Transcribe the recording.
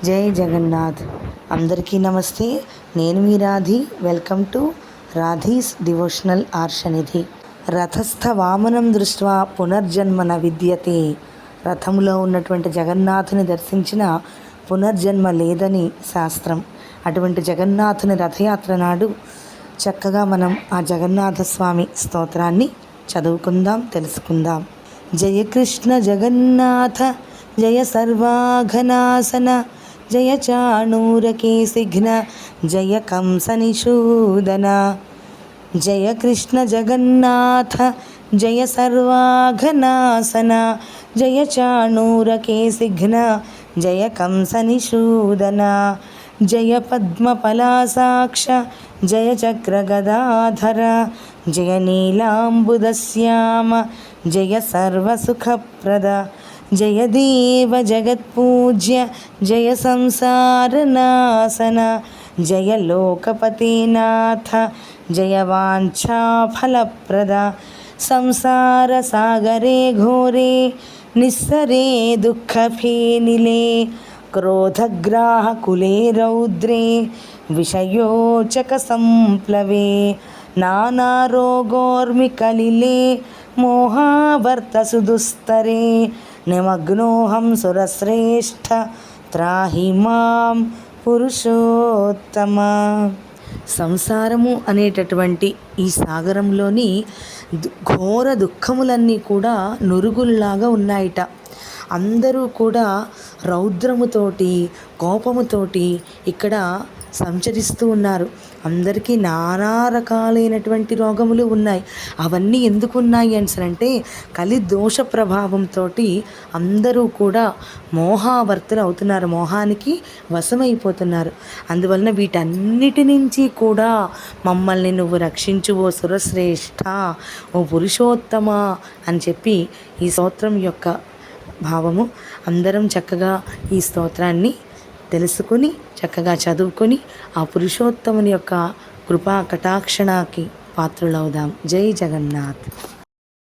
జై జగన్నాథ్. అందరికీ నమస్తే. నేను మీ Radhi. Welcome to Radhi's devotional Arshanidhi. రథస్థ వామనం దృష్ట్వా పునర్జన్మన విద్యతే. రథములో ఉన్నటువంటి జగన్నాథుని దర్శించిన పునర్జన్మ లేదని శాస్త్రం. అటువంటి జగన్నాథుని రథయాత్ర నాడు చక్కగా మనం ఆ జగన్నాథ స్వామి స్తోత్రాన్ని చదువుకుందాం, తెలుసుకుందాం. జయ కృష్ణ జగన్నాథ జయ సర్వాఘనాసన జయ చాణూరకేసిఘ్న జయ కంసనిషూదన. జయ కృష్ణ జగన్నాథ జయ సర్వాఘనాసన జయ చాణూరకేసిఘ్న జయ కంసనిషూదన. జయ పద్మపలాసాక్ష జయ చక్రగదాధర జయ నీలాంబుదశ్యామ జయ సర్వసుఖప్రద. జయ దేవ జగత్పూజ్య జయ సంసారనాశన జయ లోకపతినాథ జయ వాంఛాఫలప్రద. సంసార సాగరే ఘోరే నిస్సరే దుఃఖఫేనిలే క్రోధగ్రాహకులే రౌద్రే విషయోచక సంప్లవే నానారోగోర్మికలిలే మోహావర్తసు దుస్తరే నిమగ్నోహం సురశ్రేష్ఠ త్రాహి మాం పురుషోత్తమ. సంసారము అనేటటువంటి ఈ సాగరంలోని ఘోర దుఃఖములన్నీ కూడా నురుగుల్లాగా ఉన్నాయిట. అందరూ కూడా రౌద్రముతోటి, కోపముతోటి ఇక్కడ సంచరిస్తూ ఉన్నారు. అందరికీ నానా రకాలైనటువంటి రోగములు ఉన్నాయి. అవన్నీ ఎందుకు ఉన్నాయి అంటే కలి దోష ప్రభావంతో అందరూ కూడా మోహావర్తులు అవుతున్నారు, మోహానికి వశమైపోతున్నారు. అందువలన వీటన్నిటి నుంచి కూడా మమ్మల్ని నువ్వు రక్షించు ఓ సురశ్రేష్ఠ, ఓ పురుషోత్తమ అని చెప్పి ఈ స్తోత్రం యొక్క భావము. అందరం చక్కగా ఈ స్తోత్రాన్ని తెలుసుకొని చక్కగా చదువుకొని ఆ పురుషోత్తముని యొక్క కృపా కటాక్షణాకి పాత్రులవుదాం. జై జగన్నాథ్.